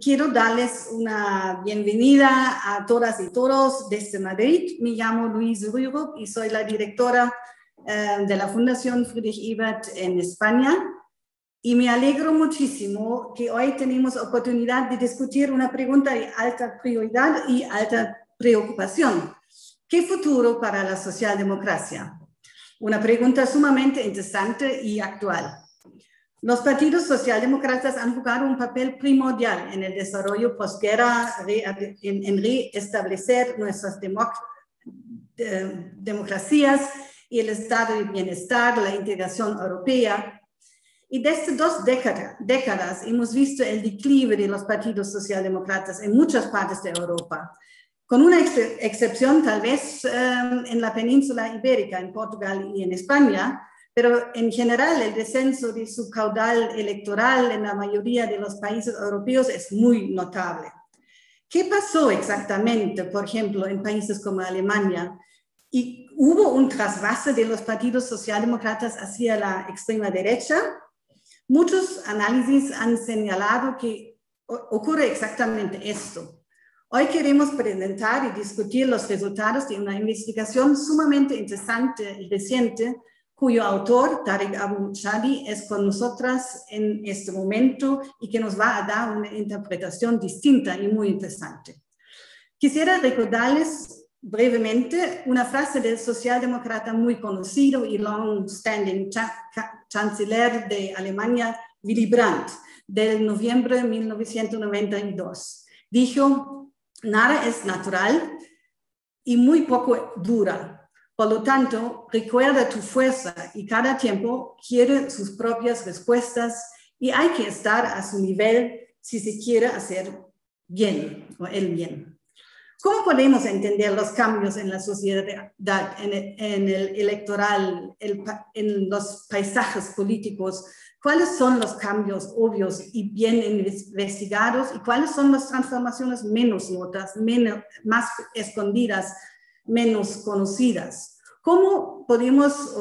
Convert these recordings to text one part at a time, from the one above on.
Quiero darles una bienvenida a todas y todos desde Madrid. Me llamo Louise Rürup y soy la directora de la Fundación Friedrich Ebert en España. Y me alegro muchísimo que hoy tenemos oportunidad de discutir una pregunta de alta prioridad y alta preocupación. ¿Qué futuro para la socialdemocracia? Una pregunta sumamente interesante y actual. Los partidos socialdemócratas han jugado un papel primordial en el desarrollo posguerra, en reestablecer nuestras democracias y el estado de bienestar, la integración europea. Y desde 2 décadas hemos visto el declive de los partidos socialdemócratas en muchas partes de Europa, con una excepción tal vez en la península ibérica, en Portugal y en España, pero en general el descenso de su caudal electoral en la mayoría de los países europeos es muy notable. ¿Qué pasó exactamente, por ejemplo, en países como Alemania? ¿Y hubo un trasvase de los partidos socialdemócratas hacia la extrema derecha? Muchos análisis han señalado que ocurre exactamente esto. Hoy queremos presentar y discutir los resultados de una investigación sumamente interesante y reciente, cuyo autor, Tarek Abu-Shadi, es con nosotras en este momento y que nos va a dar una interpretación distinta y muy interesante. Quisiera recordarles brevemente una frase del socialdemócrata muy conocido y long-standing chanciller de Alemania, Willy Brandt, del noviembre de 1992. Dijo: nada es natural y muy poco dura. Por lo tanto, recuerda tu fuerza y cada tiempo quiere sus propias respuestas y hay que estar a su nivel si se quiere hacer bien o el bien. ¿Cómo podemos entender los cambios en la sociedad, en el electoral, en los paisajes políticos? ¿Cuáles son los cambios obvios y bien investigados? ¿Y cuáles son las transformaciones menos notadas, más escondidas, menos conocidas? ¿Cómo podemos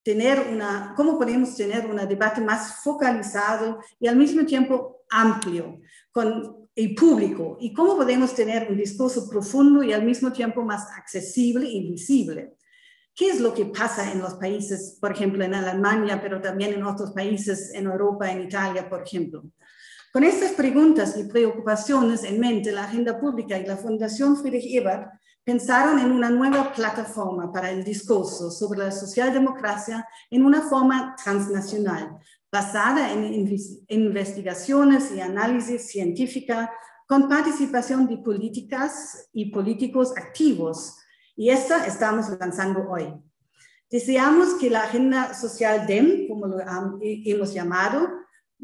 tener un debate más focalizado y al mismo tiempo amplio con el público? ¿Y cómo podemos tener un discurso profundo y al mismo tiempo más accesible y visible? ¿Qué es lo que pasa en los países, por ejemplo, en Alemania, pero también en otros países en Europa, en Italia, por ejemplo? Con estas preguntas y preocupaciones en mente, la Agenda Pública y la Fundación Friedrich Ebert pensaron en una nueva plataforma para el discurso sobre la socialdemocracia en una forma transnacional, basada en investigaciones y análisis científica, con participación de políticas y políticos activos. Y esta estamos lanzando hoy. Deseamos que la Agenda Social DEM, como lo hemos llamado,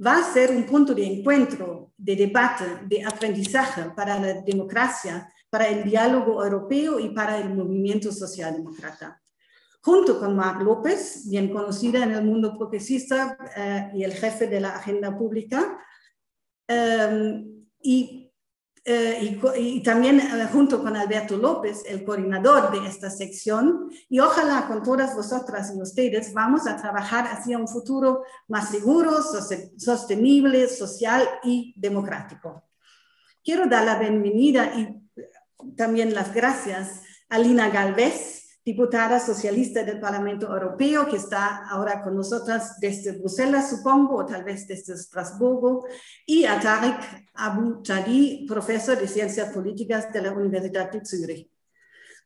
va a ser un punto de encuentro, de debate, de aprendizaje para la democracia, para el diálogo europeo y para el movimiento socialdemócrata. Junto con Marc López, bien conocida en el mundo progresista y el jefe de la Agenda Pública, y también junto con Alberto López, el coordinador de esta sección, y ojalá con todas vosotras y ustedes vamos a trabajar hacia un futuro más seguro, sostenible, social y democrático. Quiero dar la bienvenida y también las gracias a Lina Galvez, diputada socialista del Parlamento Europeo, que está ahora con nosotras desde Bruselas, supongo, o tal vez desde Estrasburgo, y a Tarek Abu-Shadi, profesor de Ciencias Políticas de la Universidad de Zúrich.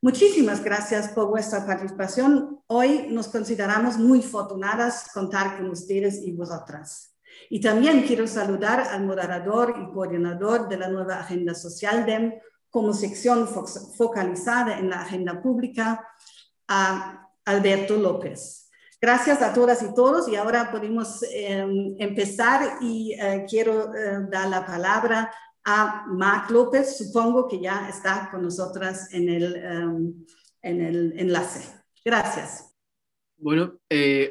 Muchísimas gracias por vuestra participación. Hoy nos consideramos muy afortunadas contar con ustedes y vosotras. Y también quiero saludar al moderador y coordinador de la nueva Agenda Social DEM, como sección focalizada en la agenda pública, a Alberto López. Gracias a todas y todos, y ahora podemos empezar y quiero dar la palabra a Marc López, supongo que ya está con nosotras en el enlace. Gracias. Bueno,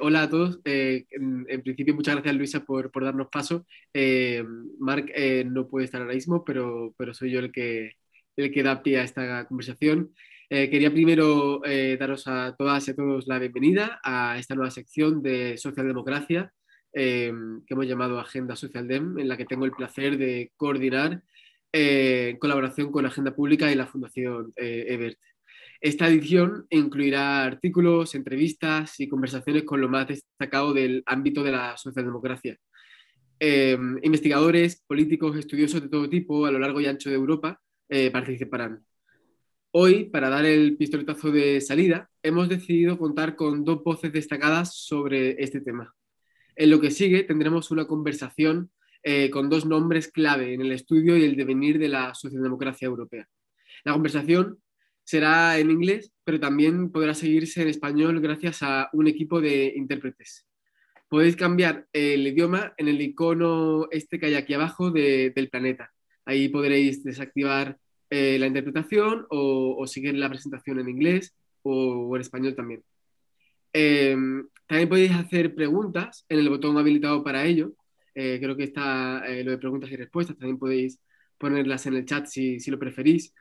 hola a todos. En principio, muchas gracias, Luisa, por darnos paso. Marc no puede estar ahora mismo, pero soy yo el que da pie a esta conversación. Quería primero daros a todas y a todos la bienvenida a esta nueva sección de Socialdemocracia, que hemos llamado Agenda Socialdem, en la que tengo el placer de coordinar en colaboración con Agenda Pública y la Fundación Ebert. Esta edición incluirá artículos, entrevistas y conversaciones con lo más destacado del ámbito de la socialdemocracia. Investigadores, políticos, estudiosos de todo tipo a lo largo y ancho de Europa participarán. Hoy, para dar el pistoletazo de salida, hemos decidido contar con dos voces destacadas sobre este tema. En lo que sigue tendremos una conversación con dos nombres clave en el estudio y el devenir de la socialdemocracia europea. La conversación será en inglés, pero también podrá seguirse en español gracias a un equipo de intérpretes. Podéis cambiar el idioma en el icono este que hay aquí abajo del planeta. Ahí podréis desactivar la interpretación o seguir la presentación en inglés o en español también. También podéis hacer preguntas en el botón habilitado para ello. Creo que está lo de preguntas y respuestas. También podéis ponerlas en el chat si lo preferís.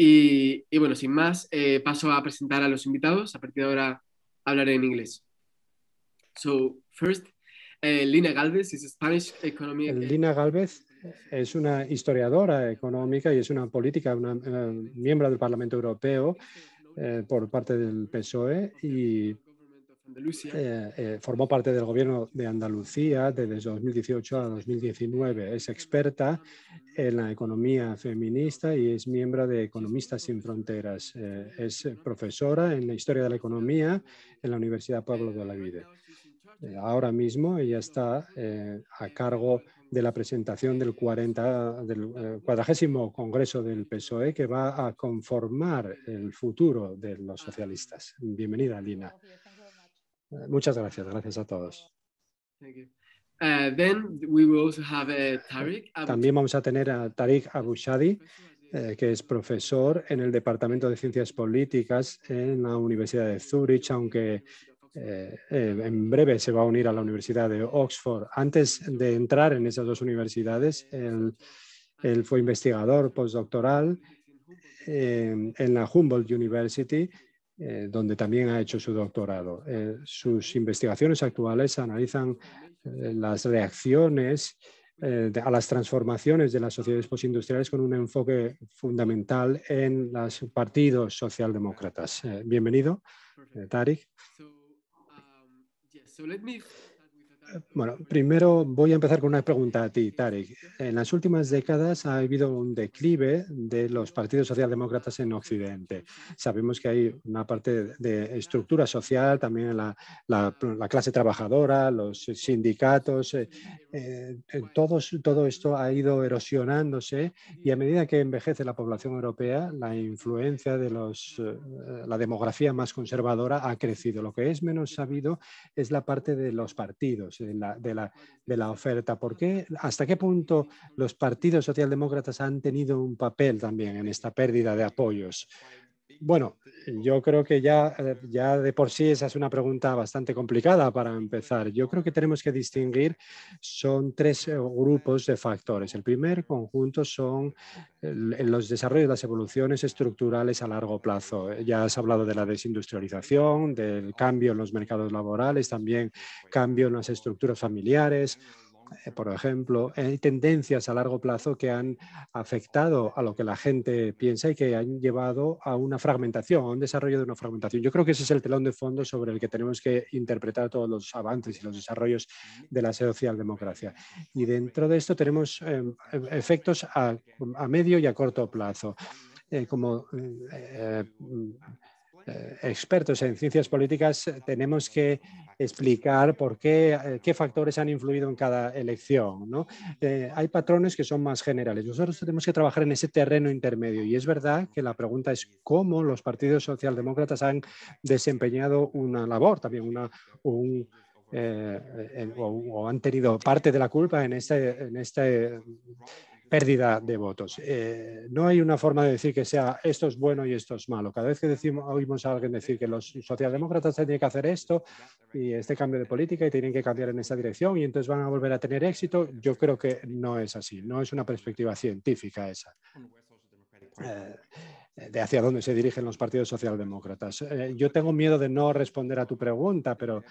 Y bueno, sin más, paso a presentar a los invitados. A partir de ahora hablaré en inglés. So, first, Lina Galvez is a Spanish economic... Lina Galvez es una historiadora económica y es una política, una miembro del Parlamento Europeo por parte del PSOE y formó parte del gobierno de Andalucía desde 2018 a 2019. Es experta en la economía feminista y es miembro de Economistas Sin Fronteras. Es profesora en la historia de la economía en la Universidad Pablo de Olavide. Ahora mismo ella está a cargo de la presentación del 40º Congreso del PSOE que va a conformar el futuro de los socialistas. Bienvenida, Lina. Muchas gracias. Gracias a todos. Then we will also have Tariq. También vamos a tener a Tariq Abushadi, que es profesor en el Departamento de Ciencias Políticas en la Universidad de Zúrich, aunque en breve se va a unir a la Universidad de Oxford. Antes de entrar en esas dos universidades, él fue investigador postdoctoral en la Humboldt University, donde también ha hecho su doctorado. Sus investigaciones actuales analizan las reacciones a las transformaciones de las sociedades postindustriales con un enfoque fundamental en los partidos socialdemócratas. Bienvenido, Tariq. Bueno, primero voy a empezar con una pregunta a ti, Tariq. En las últimas décadas ha habido un declive de los partidos socialdemócratas en Occidente. Sabemos que hay una parte de estructura social, también la clase trabajadora, los sindicatos, todo esto ha ido erosionándose y a medida que envejece la población europea, la influencia de la demografía más conservadora ha crecido. Lo que es menos sabido es la parte de los partidos, de la oferta. ¿Por qué? ¿Hasta qué punto los partidos socialdemócratas han tenido un papel también en esta pérdida de apoyos? Bueno, yo creo que ya de por sí esa es una pregunta bastante complicada para empezar. Yo creo que tenemos que distinguir, son tres grupos de factores. El primer conjunto son los desarrollos, las evoluciones estructurales a largo plazo. Ya has hablado de la desindustrialización, del cambio en los mercados laborales, también cambio en las estructuras familiares. Por ejemplo, hay tendencias a largo plazo que han afectado a lo que la gente piensa y que han llevado a una fragmentación, a un desarrollo de una fragmentación. Yo creo que ese es el telón de fondo sobre el que tenemos que interpretar todos los avances y los desarrollos de la socialdemocracia. Y dentro de esto tenemos efectos a medio y a corto plazo. Como expertos en ciencias políticas tenemos que explicar qué factores han influido en cada elección, ¿no? Hay patrones que son más generales. Nosotros tenemos que trabajar en ese terreno intermedio y es verdad que la pregunta es cómo los partidos socialdemócratas han desempeñado una labor, también o han tenido parte de la culpa en este pérdida de votos. No hay una forma de decir que sea esto es bueno y esto es malo. Cada vez que oímos a alguien decir que los socialdemócratas tienen que hacer esto y este cambio de política y tienen que cambiar en esa dirección y entonces van a volver a tener éxito, yo creo que no es así. No es una perspectiva científica esa. De hacia dónde se dirigen los partidos socialdemócratas. Yo tengo miedo de no responder a tu pregunta, pero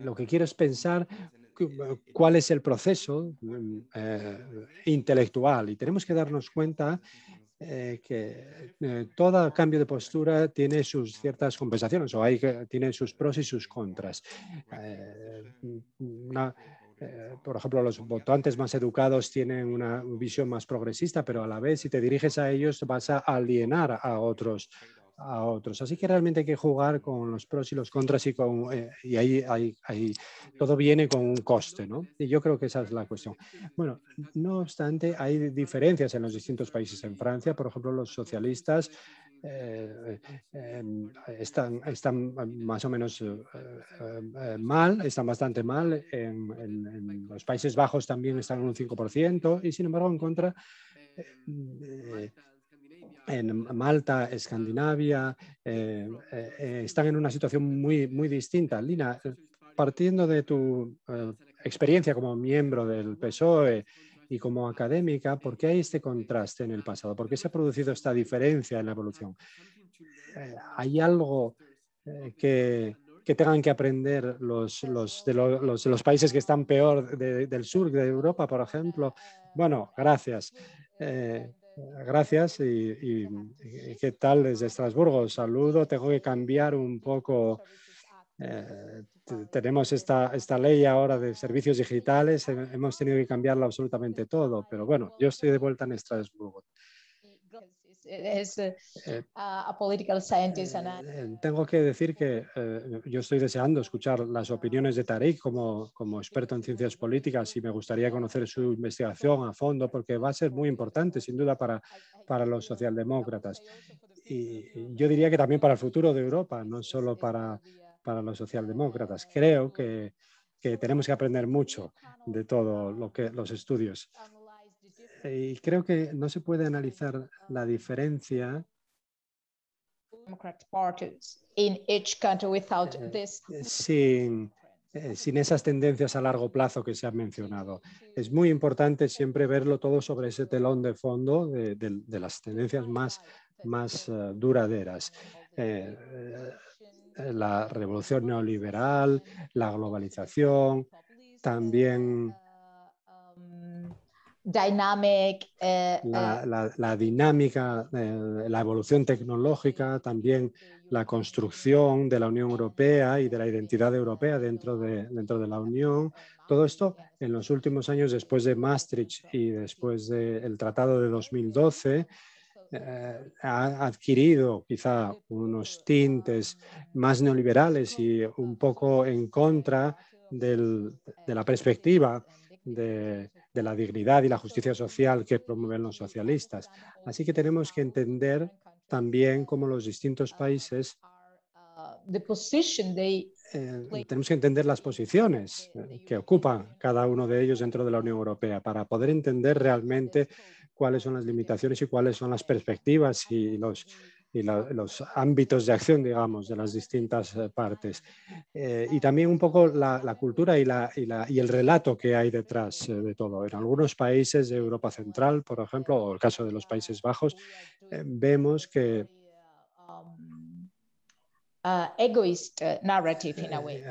lo que quiero es pensar cuál es el proceso intelectual, y tenemos que darnos cuenta que todo cambio de postura tiene sus ciertas compensaciones, o tiene sus pros y sus contras. Por ejemplo, los votantes más educados tienen una visión más progresista, pero a la vez, si te diriges a ellos, vas a alienar a otros. Así que realmente hay que jugar con los pros y los contras, y ahí todo viene con un coste, ¿no? Y yo creo que esa es la cuestión. Bueno, no obstante, hay diferencias en los distintos países. En Francia, por ejemplo, los socialistas están más o menos mal, están bastante mal. En los Países Bajos también están en un 5%, y sin embargo, en contra, en Malta, Escandinavia, están en una situación muy distinta. Lina, partiendo de tu experiencia como miembro del PSOE y como académica, ¿por qué hay este contraste en el pasado? ¿Por qué se ha producido esta diferencia en la evolución? ¿Hay algo que tengan que aprender los de los países que están peor del sur de Europa, por ejemplo? Bueno, gracias. Gracias y ¿qué tal desde Estrasburgo? Saludo, tengo que cambiar un poco. Tenemos esta ley ahora de servicios digitales, hemos tenido que cambiarlo absolutamente todo, pero bueno, yo estoy de vuelta en Estrasburgo. Tengo que decir que yo estoy deseando escuchar las opiniones de Tariq como experto en ciencias políticas, y me gustaría conocer su investigación a fondo, porque va a ser muy importante, sin duda, para los socialdemócratas. Y yo diría que también para el futuro de Europa, no solo para los socialdemócratas. Creo que tenemos que aprender mucho de todo los estudios. Y creo que no se puede analizar la diferencia sin esas tendencias a largo plazo que se han mencionado. Es muy importante siempre verlo todo sobre ese telón de fondo de las tendencias más duraderas. La revolución neoliberal, la globalización, también la dinámica, la evolución tecnológica, también la construcción de la Unión Europea y de la identidad europea dentro de la Unión. Todo esto en los últimos años, después de Maastricht y después del Tratado de 2012, ha adquirido quizá unos tintes más neoliberales y un poco en contra de la perspectiva de la dignidad y la justicia social que promueven los socialistas. Así que tenemos que entender también cómo los distintos países tenemos que entender las posiciones que ocupan cada uno de ellos dentro de la Unión Europea para poder entender realmente cuáles son las limitaciones y cuáles son las perspectivas y los ámbitos de acción, digamos, de las distintas partes. Y también un poco la cultura y el relato que hay detrás de todo. En algunos países de Europa Central, por ejemplo, o el caso de los Países Bajos, vemos que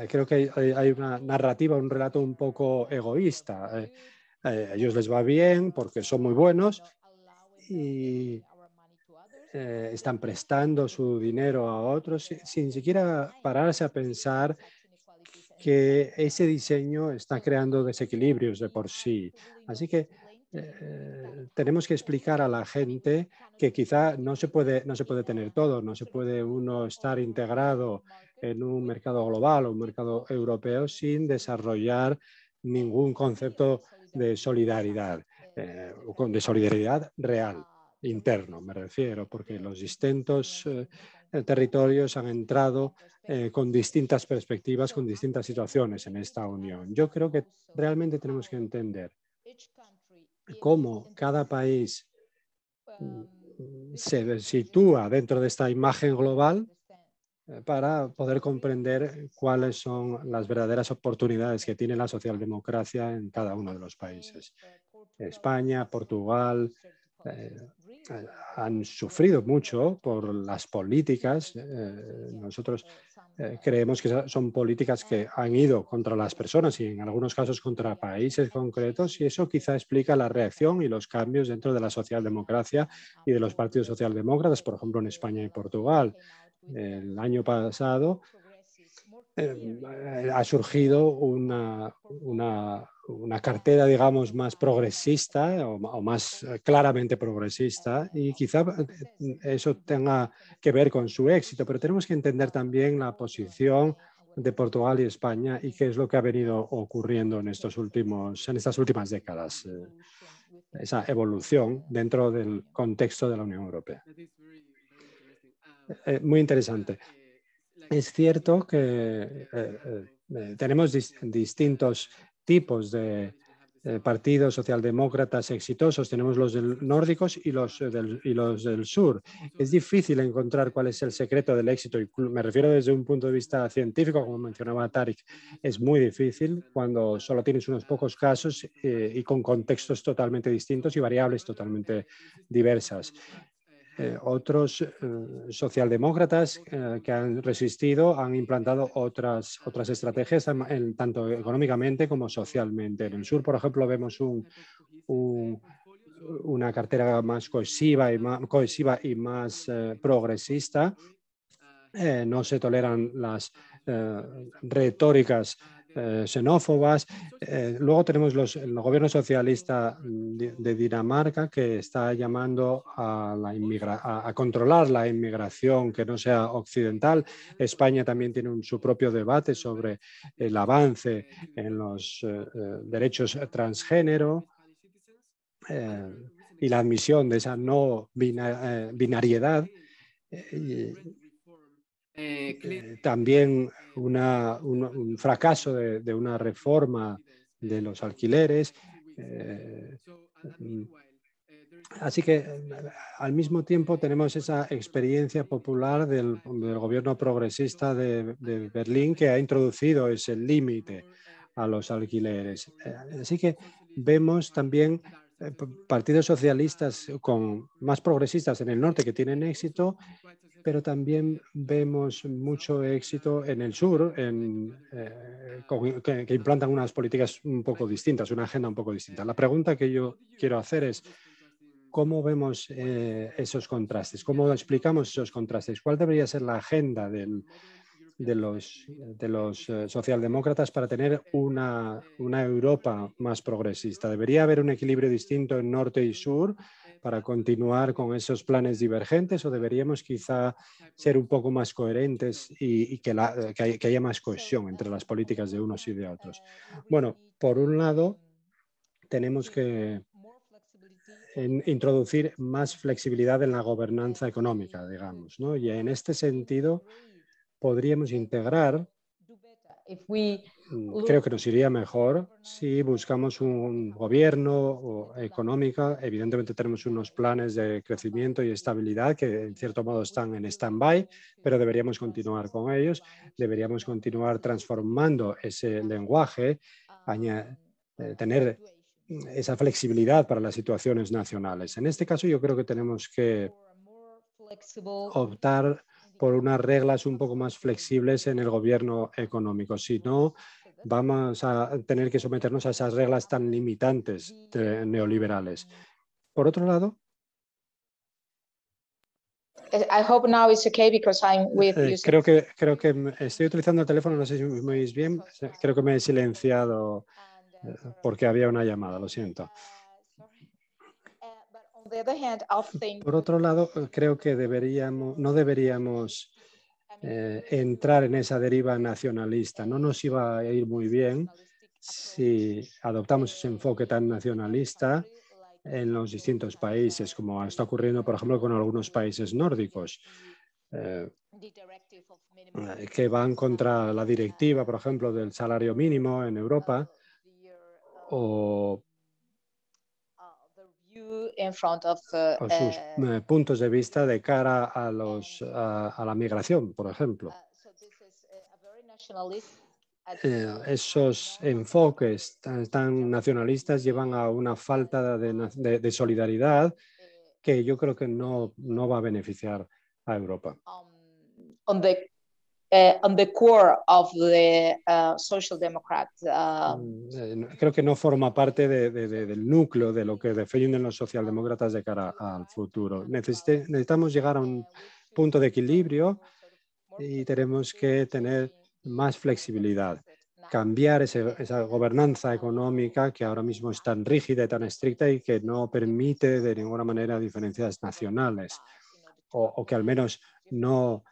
creo que hay una narrativa, un relato un poco egoísta. A ellos les va bien porque son muy buenos y están prestando su dinero a otros sin siquiera pararse a pensar que ese diseño está creando desequilibrios de por sí. Así que tenemos que explicar a la gente que quizá no se puede tener todo, no se puede uno estar integrado en un mercado global o un mercado europeo sin desarrollar ningún concepto de solidaridad real, interno me refiero, porque los distintos territorios han entrado con distintas perspectivas, con distintas situaciones en esta unión. Yo creo que realmente tenemos que entender cómo cada país se sitúa dentro de esta imagen global para poder comprender cuáles son las verdaderas oportunidades que tiene la socialdemocracia en cada uno de los países. España, Portugal, han sufrido mucho por las políticas. Nosotros creemos que son políticas que han ido contra las personas y en algunos casos contra países concretos, y eso quizá explica la reacción y los cambios dentro de la socialdemocracia y de los partidos socialdemócratas, por ejemplo, en España y Portugal. El año pasado ha surgido una cartera, digamos, más progresista o más claramente progresista, y quizá eso tenga que ver con su éxito, pero tenemos que entender también la posición de Portugal y España y qué es lo que ha venido ocurriendo en estas últimas décadas, esa evolución dentro del contexto de la Unión Europea. Muy interesante. Es cierto que tenemos distintos tipos de partidos socialdemócratas exitosos. Tenemos los nórdicos y los del sur. Es difícil encontrar cuál es el secreto del éxito. Y me refiero desde un punto de vista científico, como mencionaba Tarek. Es muy difícil cuando solo tienes unos pocos casos y con contextos totalmente distintos y variables totalmente diversas. Otros socialdemócratas que han resistido han implantado otras estrategias, tanto económicamente como socialmente. En el sur, por ejemplo, vemos una cartera más cohesiva y más progresista. No se toleran las retóricas xenófobas. Luego tenemos el gobierno socialista de Dinamarca, que está llamando a controlar la inmigración que no sea occidental. España también tiene su propio debate sobre el avance en los derechos transgénero y la admisión de esa no binariedad. También un fracaso de una reforma de los alquileres. Así que al mismo tiempo tenemos esa experiencia popular del gobierno progresista de Berlín, que ha introducido ese límite a los alquileres. Así que vemos también partidos socialistas más progresistas en el norte que tienen éxito, pero también vemos mucho éxito en el sur, que implantan unas políticas un poco distintas, una agenda un poco distinta. La pregunta que yo quiero hacer es, ¿cómo vemos esos contrastes? ¿Cómo explicamos esos contrastes? ¿Cuál debería ser la agenda de los socialdemócratas para tener una Europa más progresista? ¿Debería haber un equilibrio distinto en norte y sur para continuar con esos planes divergentes, o deberíamos quizá ser un poco más coherentes y que haya más cohesión entre las políticas de unos y de otros? Bueno, por un lado, tenemos que introducir más flexibilidad en la gobernanza económica, digamos, ¿no? Y en este sentido podríamos integrar, creo que nos iría mejor si buscamos un gobierno económico. Evidentemente tenemos unos planes de crecimiento y estabilidad que en cierto modo están en stand-by, pero deberíamos continuar con ellos. Deberíamos continuar transformando ese lenguaje, tener esa flexibilidad para las situaciones nacionales. En este caso yo creo que tenemos que optar por unas reglas un poco más flexibles en el gobierno económico. Si no, vamos a tener que someternos a esas reglas tan limitantes neoliberales. Por otro lado, creo que estoy utilizando el teléfono, no sé si me oís bien. Creo que me he silenciado porque había una llamada, lo siento. Por otro lado, creo que no deberíamos entrar en esa deriva nacionalista. No nos iba a ir muy bien si adoptamos ese enfoque tan nacionalista en los distintos países, como está ocurriendo, por ejemplo, con algunos países nórdicos, que van contra la directiva, por ejemplo, del salario mínimo en Europa, o sus puntos de vista de cara a la migración, por ejemplo. Esos enfoques tan nacionalistas llevan a una falta de solidaridad que yo creo que no va a beneficiar a Europa. On the core of the Social Democrats. Creo que no forma parte del núcleo de lo que defienden los socialdemócratas de cara al futuro. Necesitamos llegar a un punto de equilibrio y tenemos que tener más flexibilidad, cambiar esa gobernanza económica que ahora mismo es tan rígida y tan estricta y que no permite de ninguna manera diferencias nacionales o que al menos no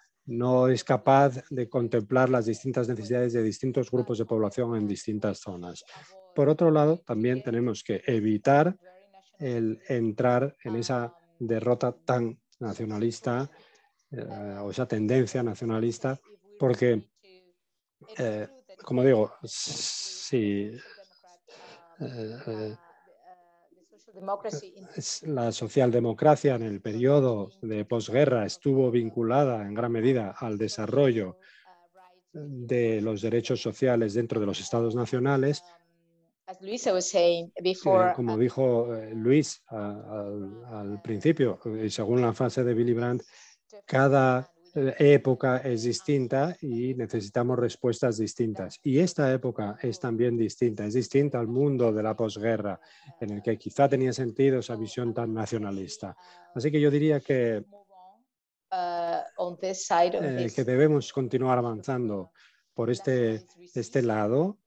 es capaz de contemplar las distintas necesidades de distintos grupos de población en distintas zonas. Por otro lado, también tenemos que evitar el entrar en esa derrota tan nacionalista o esa tendencia nacionalista, porque, como digo, si la socialdemocracia en el periodo de posguerra estuvo vinculada en gran medida al desarrollo de los derechos sociales dentro de los estados nacionales, como dijo Luis al principio, y según la frase de Willy Brandt, cada época es distinta y necesitamos respuestas distintas. Y esta época es también distinta, es distinta al mundo de la posguerra, en el que quizá tenía sentido esa visión tan nacionalista. Así que yo diría que debemos continuar avanzando por este lado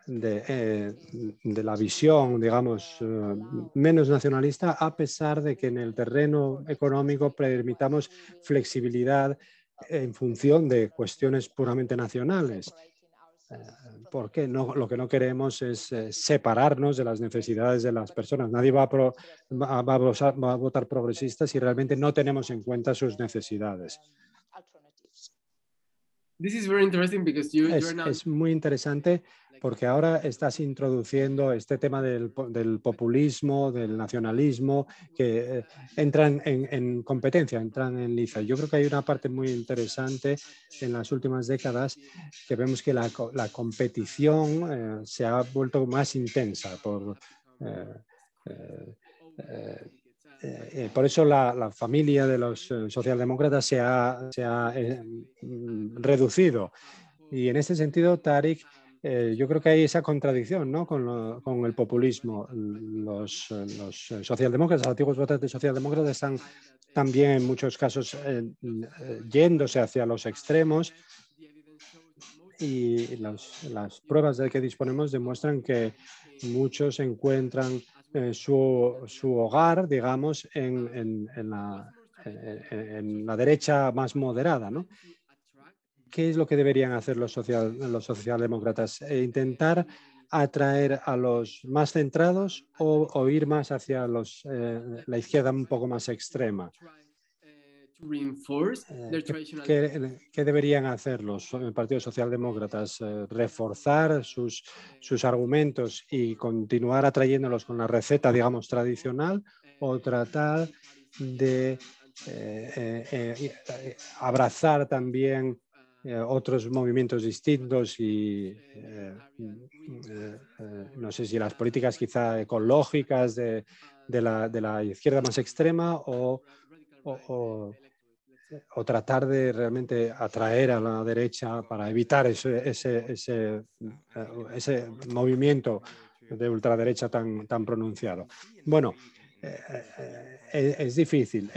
de la visión, digamos, menos nacionalista, a pesar de que en el terreno económico permitamos flexibilidad en función de cuestiones puramente nacionales. Porque lo que no queremos es separarnos de las necesidades de las personas. Nadie va a votar progresista si realmente no tenemos en cuenta sus necesidades. Es muy interesante porque ahora estás introduciendo este tema del populismo, del nacionalismo, que entran en competencia, entran en liza. Yo creo que hay una parte muy interesante en las últimas décadas que vemos que la competición se ha vuelto más intensa por eso la familia de los socialdemócratas se ha reducido. Y en este sentido, Tariq, yo creo que hay esa contradicción, ¿no?, con el populismo. Los socialdemócratas, los antiguos votantes socialdemócratas están también en muchos casos yéndose hacia los extremos y las pruebas de que disponemos demuestran que muchos encuentran su hogar, digamos, en la derecha más moderada, ¿no? ¿Qué es lo que deberían hacer los socialdemócratas? ¿Intentar atraer a los más centrados o ir más hacia la izquierda un poco más extrema? ¿Qué deberían hacer los partidos socialdemócratas? ¿Reforzar sus argumentos y continuar atrayéndolos con la receta, digamos, tradicional, o tratar de abrazar también otros movimientos distintos y no sé si las políticas quizá ecológicas de la izquierda más extrema o tratar de realmente atraer a la derecha para evitar ese movimiento de ultraderecha tan pronunciado? Bueno, es difícil.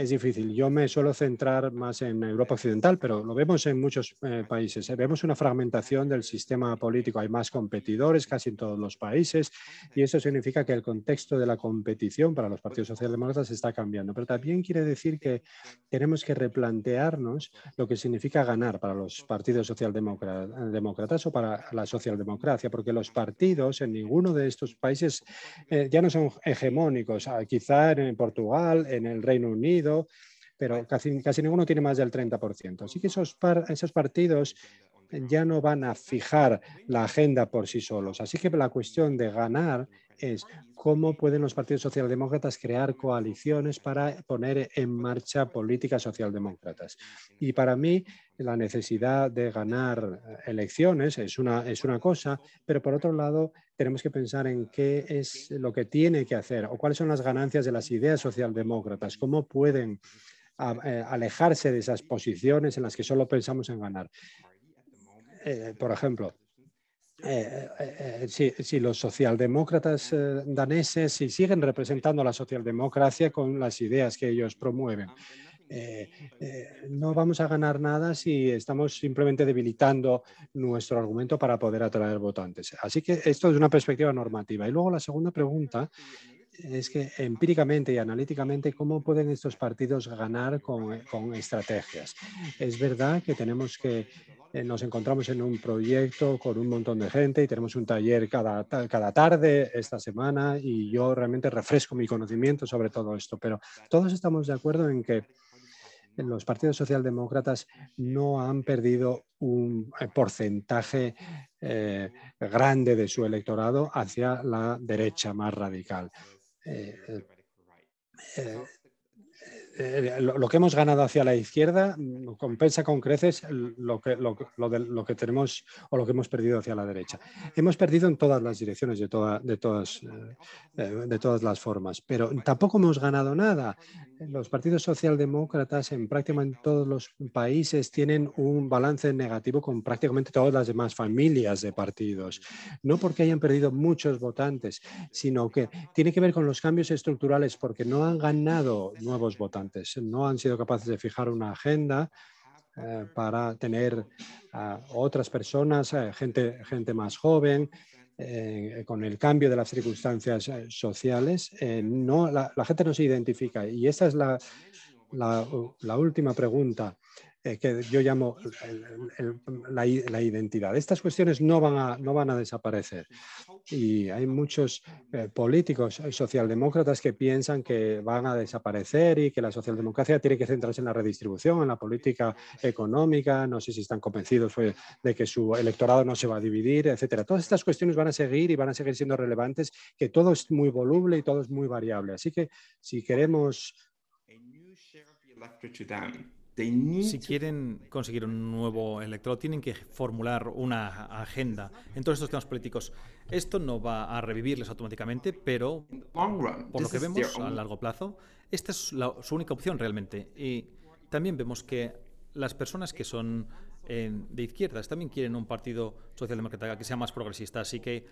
Yo me suelo centrar más en Europa Occidental, pero lo vemos en muchos países. Vemos una fragmentación del sistema político. Hay más competidores casi en todos los países y eso significa que el contexto de la competición para los partidos socialdemócratas está cambiando. Pero también quiere decir que tenemos que replantearnos lo que significa ganar para los partidos socialdemócratas o para la socialdemocracia, porque los partidos en ninguno de estos países ya no son hegemónicos. Quizá en Portugal, en el Reino Unido, pero casi ninguno tiene más del 30%. Así que esos partidos ya no van a fijar la agenda por sí solos. Así que la cuestión de ganar es cómo pueden los partidos socialdemócratas crear coaliciones para poner en marcha políticas socialdemócratas. Y para mí la necesidad de ganar elecciones es una cosa, pero por otro lado tenemos que pensar en qué es lo que tiene que hacer o cuáles son las ganancias de las ideas socialdemócratas, cómo pueden alejarse de esas posiciones en las que solo pensamos en ganar. Por ejemplo, si los socialdemócratas daneses si siguen representando a la socialdemocracia con las ideas que ellos promueven, no vamos a ganar nada si estamos simplemente debilitando nuestro argumento para poder atraer votantes. Así que esto es una perspectiva normativa. Y luego la segunda pregunta es que empíricamente y analíticamente, ¿cómo pueden estos partidos ganar con estrategias? Es verdad que tenemos que nos encontramos en un proyecto con un montón de gente y tenemos un taller cada tarde esta semana y yo realmente refresco mi conocimiento sobre todo esto, pero todos estamos de acuerdo en que los partidos socialdemócratas no han perdido un porcentaje grande de su electorado hacia la derecha más radical. Lo que hemos ganado hacia la izquierda compensa con creces lo que tenemos o lo que hemos perdido hacia la derecha. Hemos perdido en todas las direcciones, de todas las formas, pero tampoco hemos ganado nada. Los partidos socialdemócratas en prácticamente todos los países tienen un balance negativo con prácticamente todas las demás familias de partidos. No porque hayan perdido muchos votantes, sino que tiene que ver con los cambios estructurales, porque no han ganado nuevos votantes, no han sido capaces de fijar una agenda para tener a otras personas, gente más joven. Con el cambio de las circunstancias sociales, la gente no se identifica. Y esta es la última pregunta que yo llamo la identidad. Estas cuestiones no van a desaparecer. Y hay muchos políticos socialdemócratas que piensan que van a desaparecer y que la socialdemocracia tiene que centrarse en la redistribución, en la política económica. No sé si están convencidos de que su electorado no se va a dividir, etcétera. Todas estas cuestiones van a seguir y van a seguir siendo relevantes, que todo es muy voluble y todo es muy variable. Así que si queremos... Si quieren conseguir un nuevo electorado, tienen que formular una agenda en todos estos temas políticos. Esto no va a revivirles automáticamente, pero por lo que vemos a largo plazo, esta es su única opción realmente. Y también vemos que las personas que son de izquierdas también quieren un partido socialdemócrata que sea más progresista, así que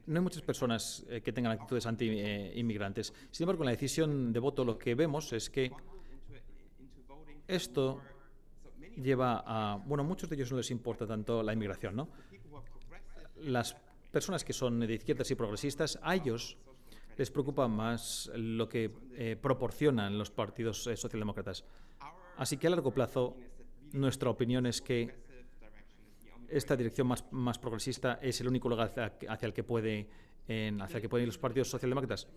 no hay muchas personas que tengan actitudes anti-inmigrantes. Sin embargo, en la decisión de voto lo que vemos es que esto lleva a... Bueno, a muchos de ellos no les importa tanto la inmigración, ¿no? Las personas que son de izquierdas y progresistas, a ellos les preocupa más lo que proporcionan los partidos socialdemócratas. Así que a largo plazo, nuestra opinión es que esta dirección más progresista es el único lugar hacia el que pueden ir los partidos socialdemócratas.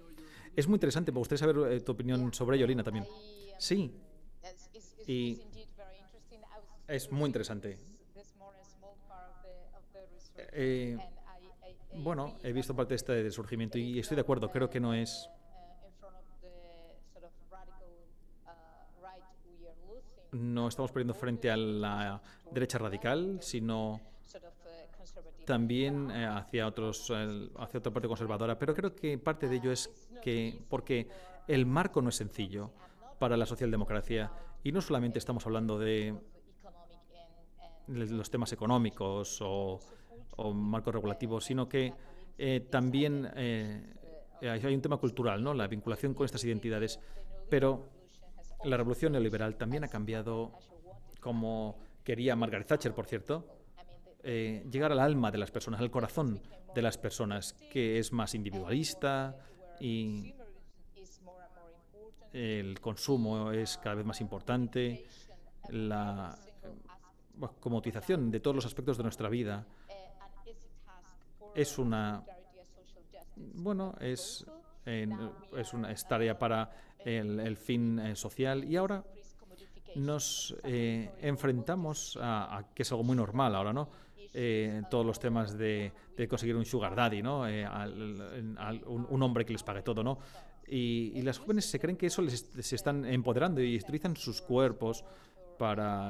Es muy interesante, me gustaría saber tu opinión sobre ello, Lina, también. Sí. Y es muy interesante. Bueno, he visto parte de este surgimiento y estoy de acuerdo, creo que no es... No estamos perdiendo frente a la derecha radical, sino también hacia otra parte conservadora. Pero creo que parte de ello es porque el marco no es sencillo para la socialdemocracia. Y no solamente estamos hablando de los temas económicos o marcos regulativos, sino que también hay un tema cultural, ¿no? La vinculación con estas identidades. Pero la revolución neoliberal también ha cambiado, como quería Margaret Thatcher, por cierto, llegar al alma de las personas, al corazón de las personas, que es más individualista y el consumo es cada vez más importante, la comoditización de todos los aspectos de nuestra vida es una tarea para el fin social. Y ahora nos enfrentamos a que es algo muy normal ahora, ¿no? Todos los temas de conseguir un sugar daddy, ¿no? Un hombre que les pague todo, ¿no? Y las jóvenes se creen que eso se están empoderando y utilizan sus cuerpos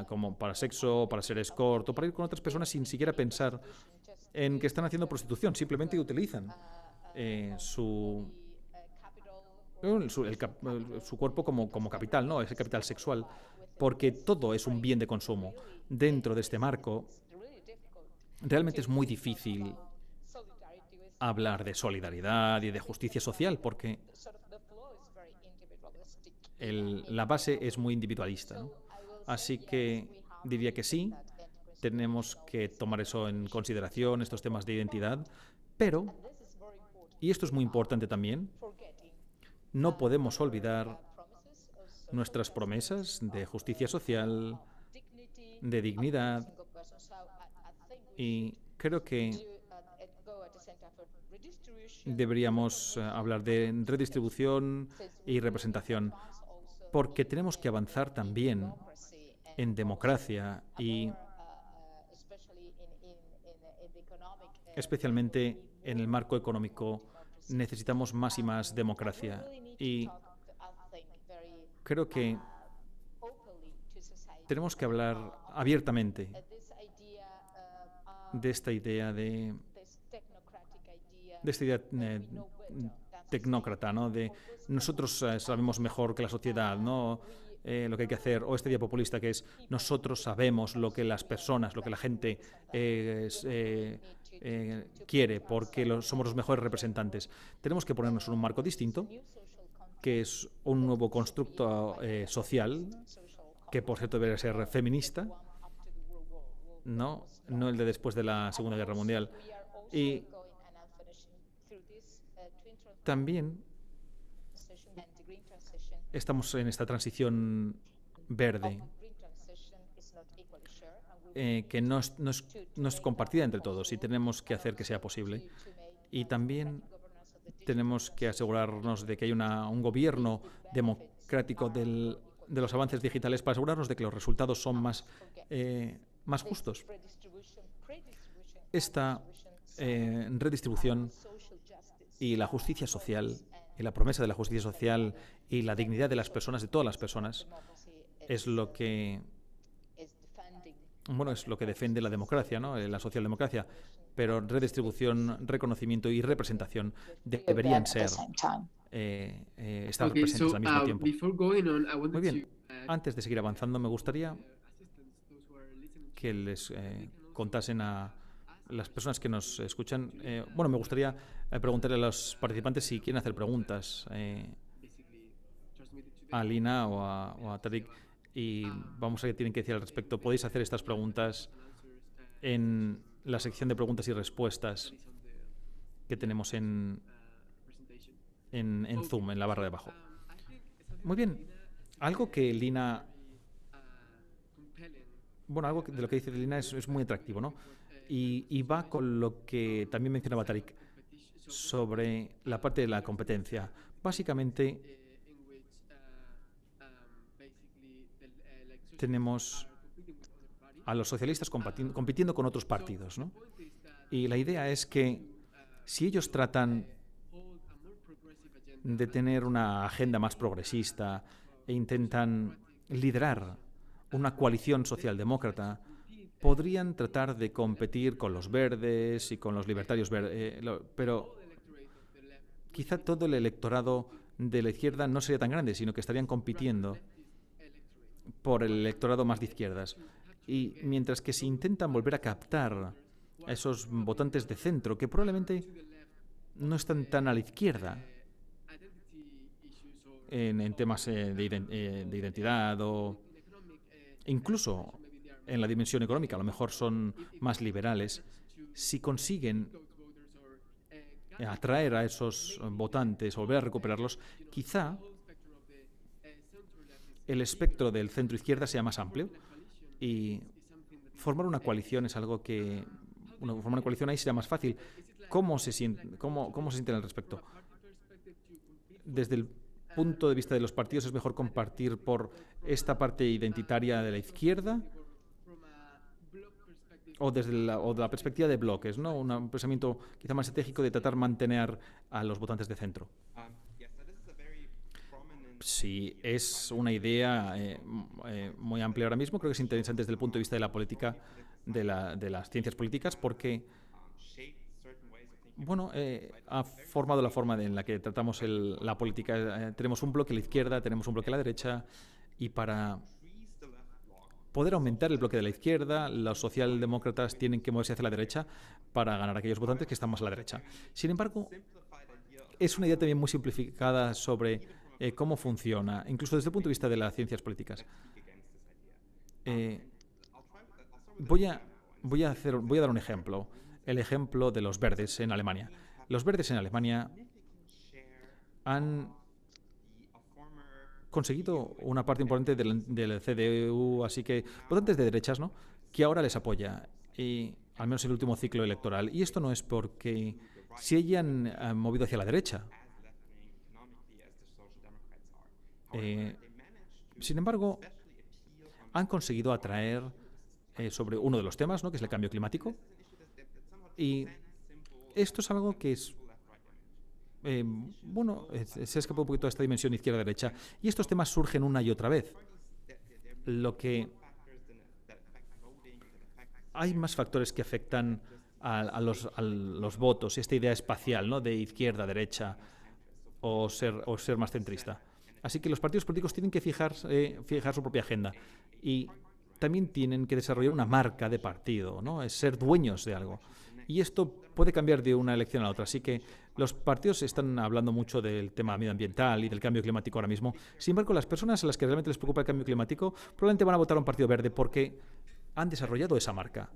como para sexo, para ser escort o para ir con otras personas sin siquiera pensar en que están haciendo prostitución. Simplemente utilizan su cuerpo como capital, ¿no? Ese capital sexual, porque todo es un bien de consumo. Dentro de este marco, realmente es muy difícil hablar de solidaridad y de justicia social, porque la base es muy individualista, ¿no? Así que diría que sí, tenemos que tomar eso en consideración, estos temas de identidad, pero, y esto es muy importante también, no podemos olvidar nuestras promesas de justicia social, de dignidad, y creo que deberíamos hablar de redistribución y representación, porque tenemos que avanzar también en democracia y especialmente en el marco económico necesitamos más y más democracia. Y creo que tenemos que hablar abiertamente de esta idea tecnócrata, ¿no? De nosotros sabemos mejor que la sociedad, ¿no? Lo que hay que hacer, o esta idea populista que es nosotros sabemos lo que las personas, lo que la gente quiere, porque somos los mejores representantes. Tenemos que ponernos en un marco distinto, que es un nuevo constructo social, que por cierto debería ser feminista, no el de después de la Segunda Guerra Mundial. Y también estamos en esta transición verde, que no es compartida entre todos y tenemos que hacer que sea posible. Y también tenemos que asegurarnos de que hay un gobierno democrático de los avances digitales para asegurarnos de que los resultados son más justos. Esta redistribución y la justicia social y la promesa de la justicia social y la dignidad de las personas, de todas las personas, es lo que defiende la democracia, ¿no? La socialdemocracia. Pero redistribución, reconocimiento y representación deberían estar presentes al mismo tiempo. Muy bien. Antes de seguir avanzando, me gustaría que les contasen a las personas que nos escuchan. Me gustaría preguntarle a los participantes si quieren hacer preguntas a Lina o a Tariq, y vamos a ver qué tienen que decir al respecto. Podéis hacer estas preguntas en la sección de preguntas y respuestas que tenemos en Zoom, en la barra de abajo. Muy bien. Algo que Lina... algo de lo que dice Lina es muy atractivo, ¿no? Y va con lo que también mencionaba Tariq sobre la parte de la competencia. Básicamente, tenemos a los socialistas compitiendo con otros partidos, ¿no? Y la idea es que si ellos tratan de tener una agenda más progresista e intentan liderar una coalición socialdemócrata, podrían tratar de competir con los verdes y con los libertarios pero quizá todo el electorado de la izquierda no sería tan grande, sino que estarían compitiendo por el electorado más de izquierdas. Y mientras que si intentan volver a captar a esos votantes de centro, que probablemente no están tan a la izquierda en temas de identidad o incluso en la dimensión económica, a lo mejor son más liberales, si consiguen atraer a esos votantes o volver a recuperarlos, quizá el espectro del centro-izquierda sea más amplio y formar una coalición es algo que... formar una coalición ahí será más fácil. ¿Cómo se sienten al respecto? Desde el punto de vista de los partidos, ¿es mejor compartir por esta parte identitaria de la izquierda o desde la perspectiva de bloques, ¿no? Un pensamiento quizá más estratégico de tratar de mantener a los votantes de centro? Sí, es una idea muy amplia ahora mismo. Creo que es interesante desde el punto de vista de la política, de las ciencias políticas, porque bueno, ha formado la forma en la que tratamos la política. Tenemos un bloque a la izquierda, tenemos un bloque a la derecha, y para poder aumentar el bloque de la izquierda, los socialdemócratas tienen que moverse hacia la derecha para ganar a aquellos votantes que están más a la derecha. Sin embargo, es una idea también muy simplificada sobre cómo funciona, incluso desde el punto de vista de las ciencias políticas. Voy a dar un ejemplo. El ejemplo de los verdes en Alemania. Los verdes en Alemania han conseguido una parte importante del CDU, así que votantes de derechas, ¿no?, que ahora les apoya, y al menos en el último ciclo electoral. Y esto no es porque se hayan movido hacia la derecha. Sin embargo, han conseguido atraer sobre uno de los temas, ¿no?, que es el cambio climático. Y esto es algo que es, se escapa un poquito a esta dimensión izquierda-derecha. Y estos temas surgen una y otra vez. Hay más factores que afectan a los votos, esta idea espacial, ¿no?, de izquierda-derecha o ser más centrista. Así que los partidos políticos tienen que fijar su propia agenda. Y también tienen que desarrollar una marca de partido, ¿no?, es ser dueños de algo. Y esto puede cambiar de una elección a la otra. Así que los partidos están hablando mucho del tema medioambiental y del cambio climático ahora mismo. Sin embargo, las personas a las que realmente les preocupa el cambio climático probablemente van a votar a un partido verde porque han desarrollado esa marca.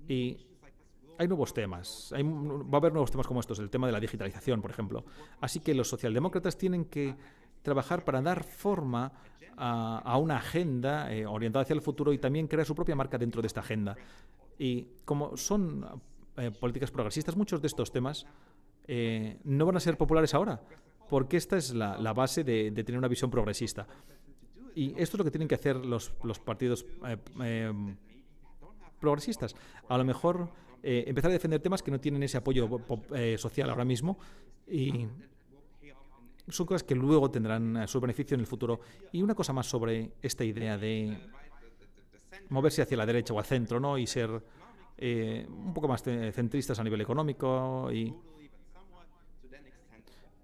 Y hay nuevos temas. Va a haber nuevos temas como estos, el tema de la digitalización, por ejemplo. Así que los socialdemócratas tienen que trabajar para dar forma a una agenda orientada hacia el futuro y también crear su propia marca dentro de esta agenda. Y como son políticas progresistas, muchos de estos temas no van a ser populares ahora, porque esta es la base de tener una visión progresista. Y esto es lo que tienen que hacer los partidos progresistas. A lo mejor empezar a defender temas que no tienen ese apoyo social ahora mismo, y son cosas que luego tendrán su beneficio en el futuro. Y una cosa más sobre esta idea de moverse hacia la derecha o al centro, ¿no?, y ser un poco más centristas a nivel económico, y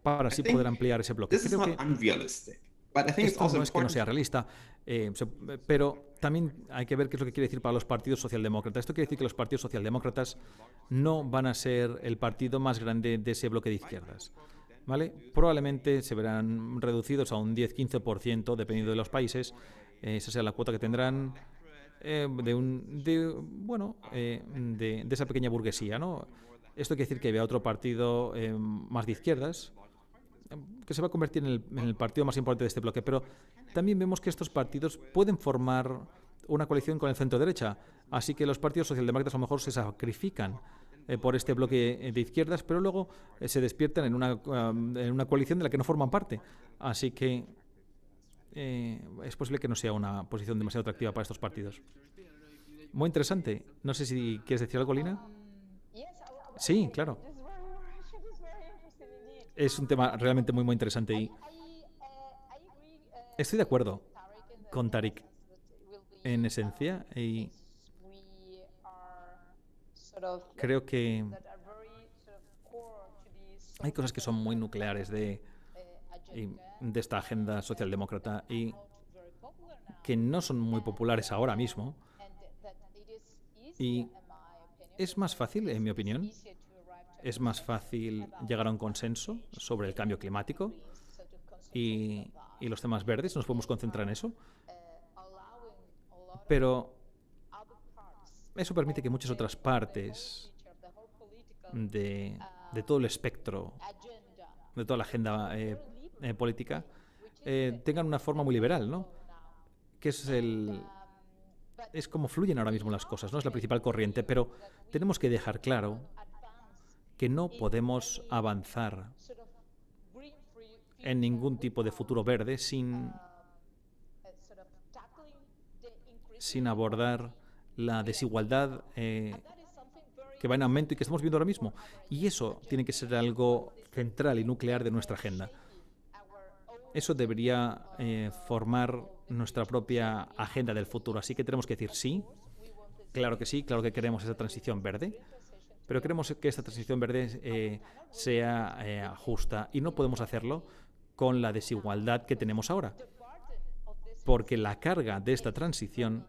para así poder ampliar ese bloque. Creo que esto no es que no sea realista, pero también hay que ver qué es lo que quiere decir para los partidos socialdemócratas. Esto quiere decir que los partidos socialdemócratas no van a ser el partido más grande de ese bloque de izquierdas, ¿vale? Probablemente se verán reducidos a un 10-15%, dependiendo de los países. Esa será la cuota que tendrán de esa pequeña burguesía, ¿no? Esto quiere decir que había otro partido más de izquierdas que se va a convertir en el partido más importante de este bloque, pero también vemos que estos partidos pueden formar una coalición con el centro-derecha, así que los partidos socialdemócratas a lo mejor se sacrifican por este bloque de izquierdas, pero luego se despiertan en una coalición de la que no forman parte, así que es posible que no sea una posición demasiado atractiva para estos partidos. Muy interesante. No sé si quieres decir algo, Lina. Sí, claro. Es un tema realmente muy interesante y estoy de acuerdo con Tariq en esencia, y creo que hay cosas que son muy nucleares de esta agenda socialdemócrata y que no son muy populares ahora mismo, y es más fácil, en mi opinión, es más fácil llegar a un consenso sobre el cambio climático y los temas verdes. Nos podemos concentrar en eso, pero eso permite que muchas otras partes de todo el espectro, de toda la agenda política, tengan una forma muy liberal, ¿no? Que es como fluyen ahora mismo las cosas, ¿no? Es la principal corriente, pero tenemos que dejar claro que no podemos avanzar en ningún tipo de futuro verde sin abordar la desigualdad que va en aumento y que estamos viendo ahora mismo. Y eso tiene que ser algo central y nuclear de nuestra agenda. eso debería formar nuestra propia agenda del futuro. Así que tenemos que decir sí, claro que queremos esa transición verde, pero queremos que esta transición verde sea justa y no podemos hacerlo con la desigualdad que tenemos ahora, porque la carga de esta transición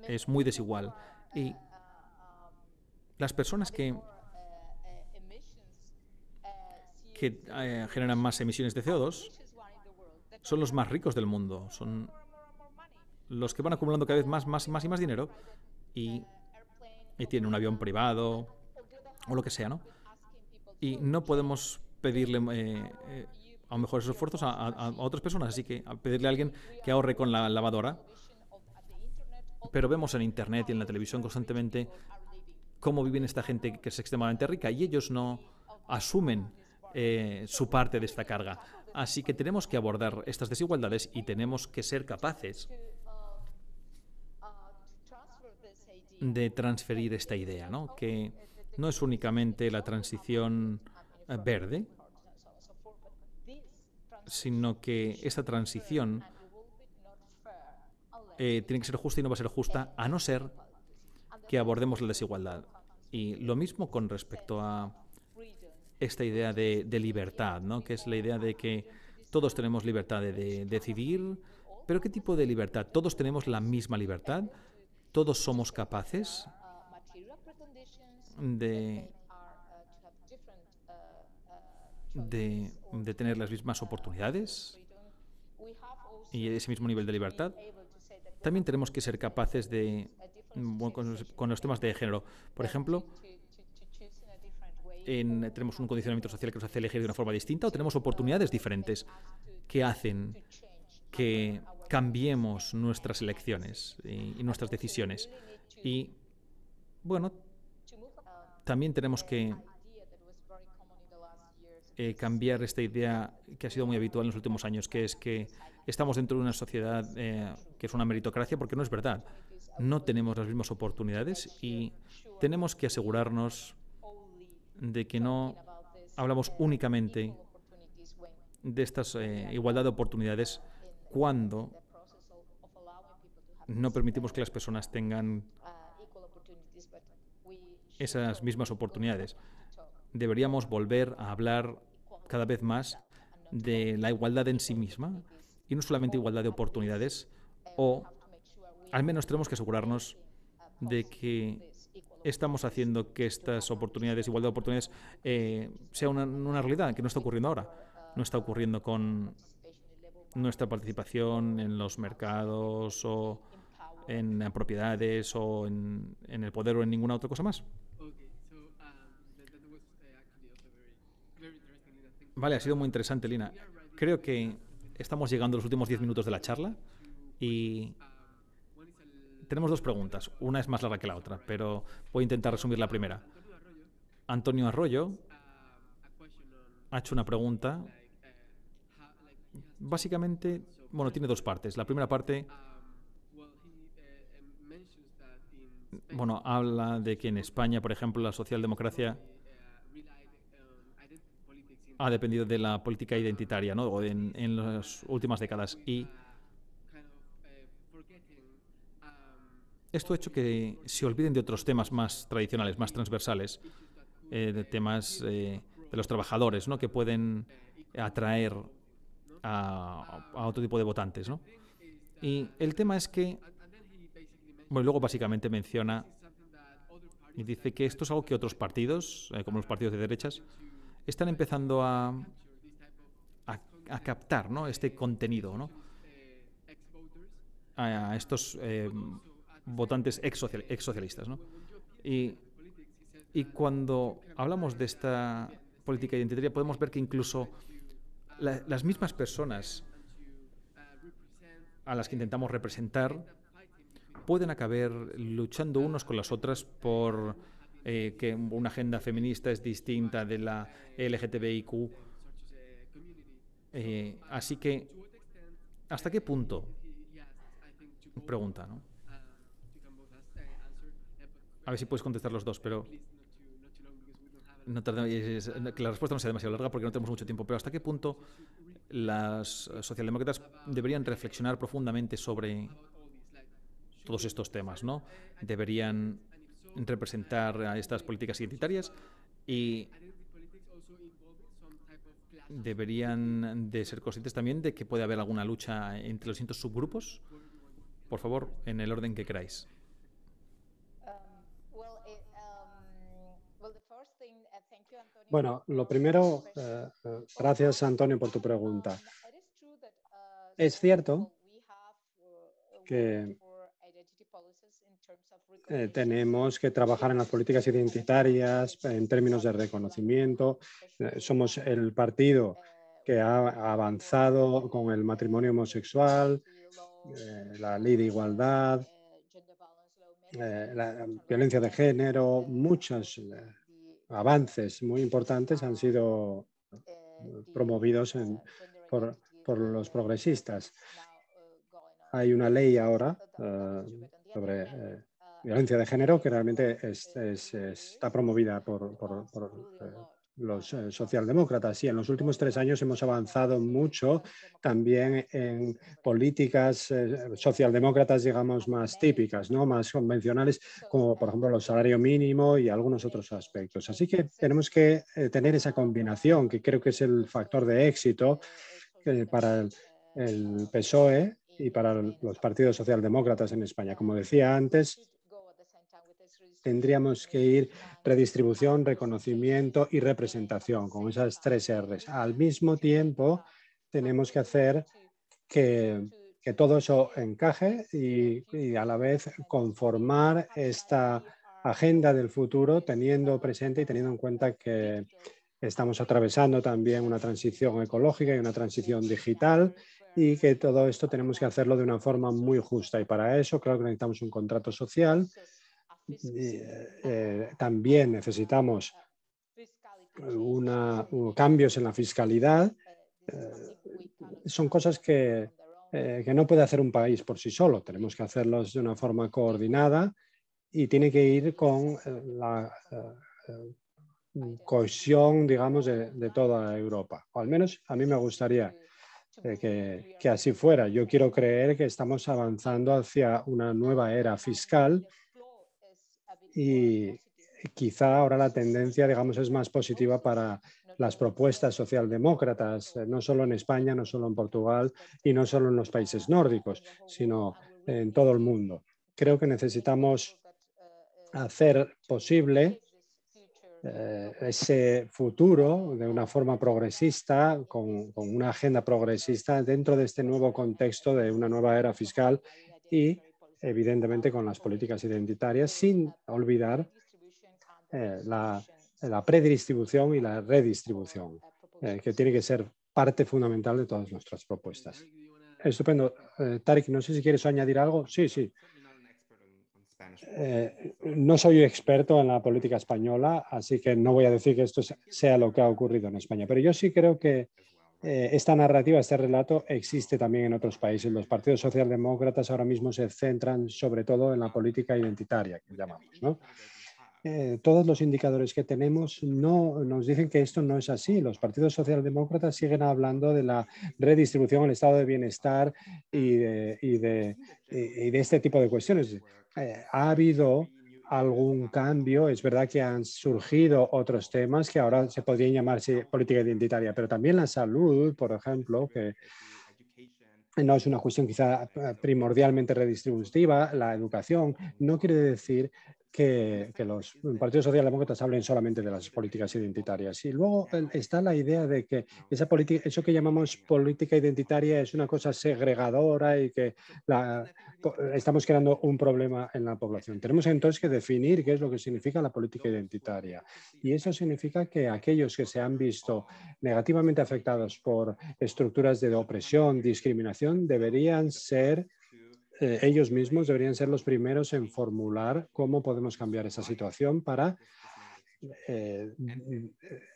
es muy desigual y las personas que generan más emisiones de CO2 son los más ricos del mundo, son los que van acumulando cada vez más y más dinero y tienen un avión privado o lo que sea, ¿no? Y no podemos pedirle a lo mejor esos esfuerzos a otras personas, así que a pedirle a alguien que ahorre con la lavadora. Pero vemos en Internet y en la televisión constantemente cómo viven esta gente que es extremadamente rica y ellos no asumen su parte de esta carga. Así que tenemos que abordar estas desigualdades y tenemos que ser capaces de transferir esta idea, ¿no? Que no es únicamente la transición verde, sino que esta transición tiene que ser justa y no va a ser justa a no ser que abordemos la desigualdad. Y lo mismo con respecto a esta idea de libertad, ¿no? Que es la idea de que todos tenemos libertad de decidir, pero ¿qué tipo de libertad? ¿Todos tenemos la misma libertad? ¿Todos somos capaces de tener las mismas oportunidades y ese mismo nivel de libertad? También tenemos que ser capaces de, con los temas de género. Por ejemplo, tenemos un condicionamiento social que nos hace elegir de una forma distinta o tenemos oportunidades diferentes que hacen que cambiemos nuestras elecciones y nuestras decisiones. Y, bueno, también tenemos que cambiar esta idea que ha sido muy habitual en los últimos años, que es que estamos dentro de una sociedad que es una meritocracia, porque no es verdad. No tenemos las mismas oportunidades y tenemos que asegurarnos de que no hablamos únicamente de esta igualdad de oportunidades cuando no permitimos que las personas tengan esas mismas oportunidades. Deberíamos volver a hablar cada vez más de la igualdad en sí misma y no solamente igualdad de oportunidades, o al menos tenemos que asegurarnos de que estamos haciendo que estas oportunidades, igualdad de oportunidades, sea una realidad, que no está ocurriendo ahora. No está ocurriendo con nuestra participación en los mercados o en propiedades o en el poder o en ninguna otra cosa más. Vale, ha sido muy interesante, Lina. Creo que estamos llegando a los últimos 10 minutos de la charla y tenemos dos preguntas. Una es más larga que la otra, pero voy a intentar resumir la primera. Antonio Arroyo ha hecho una pregunta. Básicamente, bueno, tiene dos partes. La primera parte, bueno, habla de que en España, por ejemplo, la socialdemocracia ha dependido de la política identitaria, ¿no? En las últimas décadas. Y esto ha hecho que se olviden de otros temas más tradicionales, más transversales, de temas de los trabajadores, ¿no? Que pueden atraer a otro tipo de votantes, ¿no? Y el tema es que, bueno, luego básicamente menciona y dice que esto es algo que otros partidos, como los partidos de derechas, están empezando a captar, ¿no? Este contenido, ¿no? A estos votantes ex-socialistas, ¿no? Y cuando hablamos de esta política identitaria podemos ver que incluso las mismas personas a las que intentamos representar pueden acabar luchando unos con las otras por que una agenda feminista es distinta de la LGTBIQ. Así que, ¿hasta qué punto? Pregunta, ¿no? A ver si puedes contestar los dos, pero que la respuesta no sea demasiado larga porque no tenemos mucho tiempo, pero ¿hasta qué punto las socialdemócratas deberían reflexionar profundamente sobre todos estos temas, ¿no? Deberían representar a estas políticas identitarias y deberían de ser conscientes también de que puede haber alguna lucha entre los distintos subgrupos. Por favor, en el orden que queráis. Bueno, lo primero, gracias Antonio por tu pregunta. Es cierto que tenemos que trabajar en las políticas identitarias en términos de reconocimiento. Somos el partido que ha avanzado con el matrimonio homosexual, la ley de igualdad, la violencia de género, muchos avances muy importantes han sido promovidos por los progresistas. Hay una ley ahora sobre violencia de género que realmente está promovida por los socialdemócratas, y en los últimos 3 años hemos avanzado mucho también en políticas socialdemócratas, digamos, más típicas, ¿no? Más convencionales, como por ejemplo el salario mínimo y algunos otros aspectos. Así que tenemos que tener esa combinación, que creo que es el factor de éxito para el PSOE y para los partidos socialdemócratas en España. Como decía antes, tendríamos que ir redistribución, reconocimiento y representación, con esas 3 R's. Al mismo tiempo, tenemos que hacer que todo eso encaje y a la vez conformar esta agenda del futuro, teniendo presente y teniendo en cuenta que estamos atravesando también una transición ecológica y una transición digital, y que todo esto tenemos que hacerlo de una forma muy justa. Y para eso creo que necesitamos un contrato social. También necesitamos cambios en la fiscalidad. Son cosas que no puede hacer un país por sí solo. Tenemos que hacerlos de una forma coordinada y tiene que ir con la cohesión, digamos, de toda Europa. O al menos a mí me gustaría que así fuera. Yo quiero creer que estamos avanzando hacia una nueva era fiscal y quizá ahora la tendencia, digamos, es más positiva para las propuestas socialdemócratas, no solo en España, no solo en Portugal y no solo en los países nórdicos, sino en todo el mundo. Creo que necesitamos hacer posible ese futuro de una forma progresista, con una agenda progresista dentro de este nuevo contexto de una nueva era fiscal y, evidentemente, con las políticas identitarias, sin olvidar la predistribución y la redistribución, que tiene que ser parte fundamental de todas nuestras propuestas. Estupendo. Tarek, no sé si quieres añadir algo. Sí, sí. No soy experto en la política española, así que no voy a decir que esto sea lo que ha ocurrido en España, pero yo sí creo que esta narrativa, este relato existe también en otros países. Los partidos socialdemócratas ahora mismo se centran sobre todo en la política identitaria, que llamamos, ¿no? Todos los indicadores que tenemos nos dicen que esto no es así. Los partidos socialdemócratas siguen hablando de la redistribución, el estado de bienestar y de este tipo de cuestiones. Ha habido algún cambio, es verdad que han surgido otros temas que ahora se podrían llamarse política identitaria, pero también la salud, por ejemplo, que no es una cuestión quizá primordialmente redistributiva, la educación, no quiere decir que los partidos socialdemócratas hablen solamente de las políticas identitarias. Y luego está la idea de que eso que llamamos política identitaria es una cosa segregadora y que estamos creando un problema en la población. Tenemos entonces que definir qué es lo que significa la política identitaria. Y eso significa que aquellos que se han visto negativamente afectados por estructuras de opresión, discriminación, deberían ser ellos mismos deberían ser los primeros en formular cómo podemos cambiar esa situación para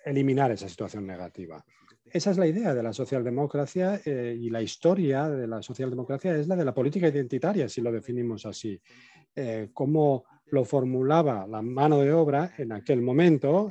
eliminar esa situación negativa. Esa es la idea de la socialdemocracia y la historia de la socialdemocracia es la de la política identitaria, si lo definimos así. Cómo lo formulaba la mano de obra en aquel momento,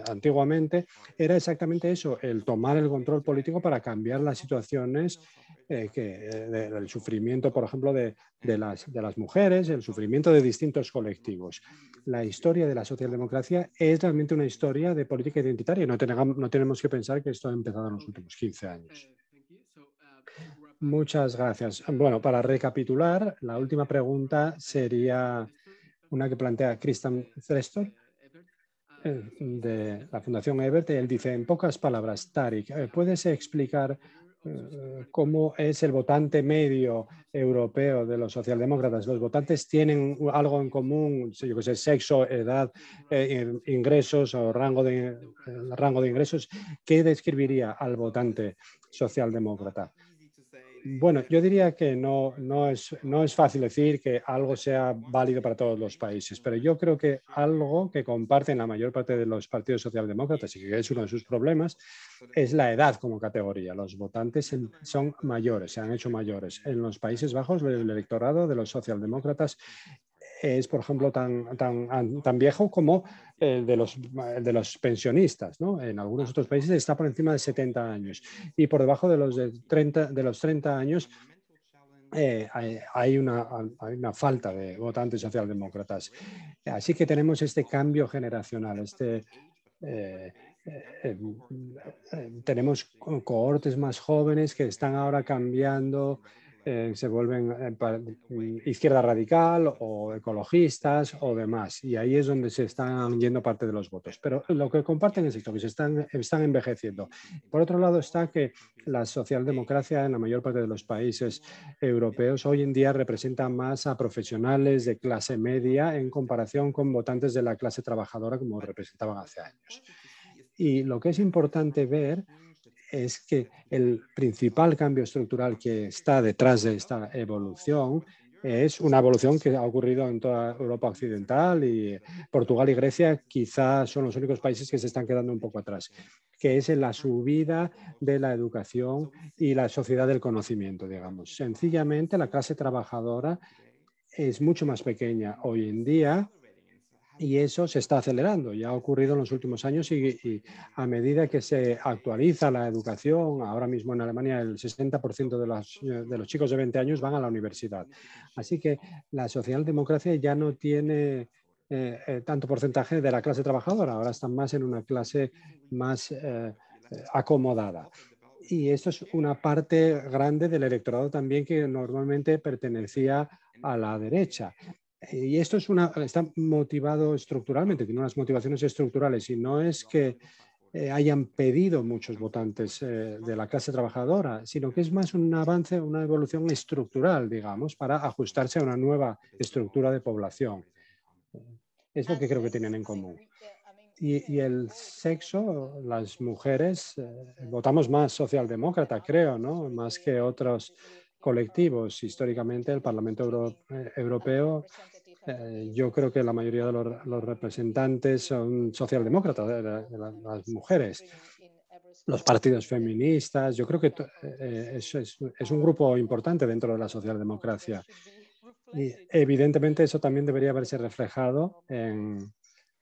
antiguamente, era exactamente eso, el tomar el control político para cambiar las situaciones del sufrimiento, por ejemplo, de las mujeres, el sufrimiento de distintos colectivos. La historia de la socialdemocracia es realmente una historia de política identitaria y no tenemos que pensar que esto ha empezado en los últimos 15 años. Muchas gracias. Bueno, para recapitular, la última pregunta sería una que plantea Christian Trestor de la Fundación Ebert. Él dice, en pocas palabras, Tariq, ¿puedes explicar cómo es el votante medio europeo de los socialdemócratas? ¿Los votantes tienen algo en común, yo que sé, sexo, edad, ingresos o rango de ingresos? ¿Qué describiría al votante socialdemócrata? Bueno, yo diría que no es fácil decir que algo sea válido para todos los países, pero yo creo que algo que comparten la mayor parte de los partidos socialdemócratas y que es uno de sus problemas es la edad como categoría. Los votantes son mayores, se han hecho mayores. En los Países Bajos, el electorado de los socialdemócratas es, por ejemplo, tan viejo como el de los pensionistas, ¿no? En algunos otros países está por encima de 70 años y por debajo de los 30 años hay una falta de votantes socialdemócratas. Así que tenemos este cambio generacional, tenemos cohortes más jóvenes que están ahora cambiando, se vuelven izquierda radical o ecologistas o demás. Y ahí es donde se están yendo parte de los votos. Pero lo que comparten es esto, que se están envejeciendo. Por otro lado está que la socialdemocracia en la mayor parte de los países europeos hoy en día representa más a profesionales de clase media en comparación con votantes de la clase trabajadora como representaban hace años. Y lo que es importante ver es que el principal cambio estructural que está detrás de esta evolución es una evolución que ha ocurrido en toda Europa occidental y Portugal y Grecia quizás son los únicos países que se están quedando un poco atrás, que es en la subida de la educación y la sociedad del conocimiento, digamos. Sencillamente la clase trabajadora es mucho más pequeña hoy en día. Y eso se está acelerando, ya ha ocurrido en los últimos años y a medida que se actualiza la educación, ahora mismo en Alemania el 60% de los chicos de 20 años van a la universidad. Así que la socialdemocracia ya no tiene tanto porcentaje de la clase trabajadora, ahora están más en una clase más acomodada. Y esto es una parte grande del electorado también que normalmente pertenecía a la derecha. Y esto está motivado estructuralmente, tiene unas motivaciones estructurales y no es que hayan pedido muchos votantes de la clase trabajadora, sino que es más un avance, una evolución estructural, digamos, para ajustarse a una nueva estructura de población. Es lo que creo que tienen en común. Y el sexo, las mujeres, votamos más socialdemócrata, creo, ¿no? Más que otros colectivos. Históricamente, el Parlamento Europeo, yo creo que la mayoría de los representantes son socialdemócratas, de las mujeres. Los partidos feministas, yo creo que es un grupo importante dentro de la socialdemocracia. Y evidentemente eso también debería haberse reflejado en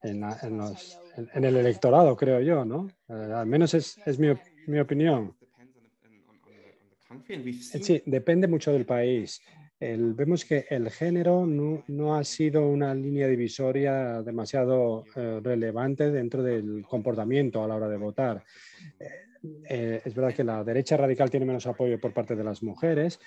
el electorado, creo yo, ¿no? Al menos es mi opinión. Sí, depende mucho del país. Vemos que el género no ha sido una línea divisoria demasiado relevante dentro del comportamiento a la hora de votar. Es verdad que la derecha radical tiene menos apoyo por parte de las mujeres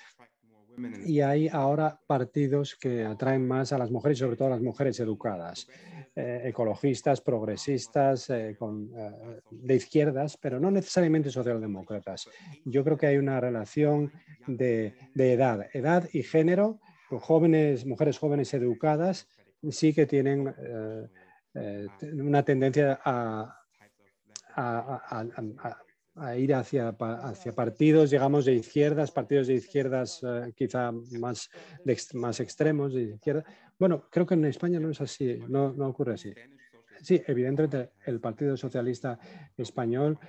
y hay ahora partidos que atraen más a las mujeres, sobre todo a las mujeres educadas, ecologistas, progresistas, de izquierdas, pero no necesariamente socialdemócratas. Yo creo que hay una relación de edad y género. Mujeres jóvenes educadas sí que tienen una tendencia a ir hacia partidos, digamos, de izquierdas, partidos de izquierdas quizá más extremos de izquierda. Bueno, creo que en España no es así, no ocurre así. Sí, evidentemente el Partido Socialista Español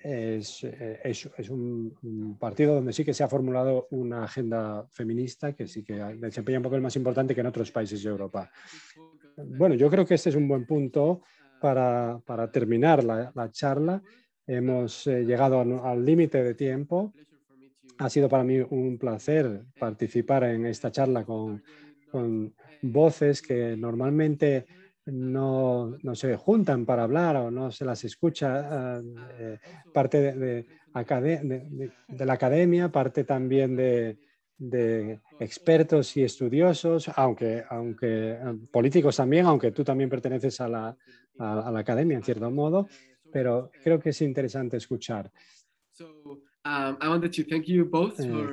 es un partido donde sí que se ha formulado una agenda feminista que sí que desempeña un papel más importante que en otros países de Europa. Bueno, yo creo que este es un buen punto para terminar la charla. Hemos llegado al límite de tiempo. Ha sido para mí un placer participar en esta charla con voces que normalmente no se juntan para hablar o no se las escucha, parte de la academia, parte también de expertos y estudiosos, aunque políticos también, aunque tú también perteneces a la academia en cierto modo, pero creo que es interesante escuchar.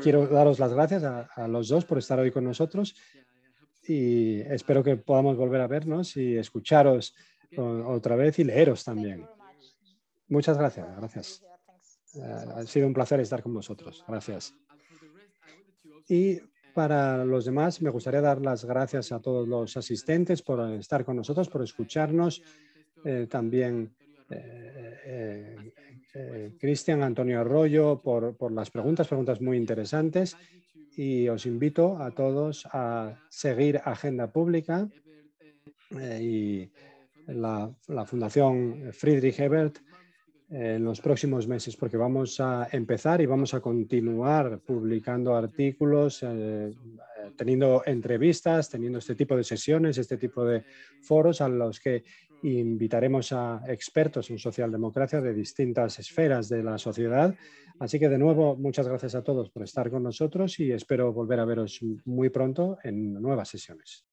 Quiero daros las gracias a los dos por estar hoy con nosotros y espero que podamos volver a vernos y escucharos otra vez y leeros también. Muchas gracias. Gracias. Ha sido un placer estar con vosotros. Gracias. Y para los demás, me gustaría dar las gracias a todos los asistentes por estar con nosotros, por escucharnos. También Cristian, Antonio Arroyo, por las preguntas muy interesantes. Y os invito a todos a seguir Agenda Pública y la Fundación Friedrich Ebert en los próximos meses, porque vamos a empezar y vamos a continuar publicando artículos, teniendo entrevistas, teniendo este tipo de sesiones, este tipo de foros a los que invitaremos a expertos en socialdemocracia de distintas esferas de la sociedad. Así que de nuevo, muchas gracias a todos por estar con nosotros y espero volver a veros muy pronto en nuevas sesiones.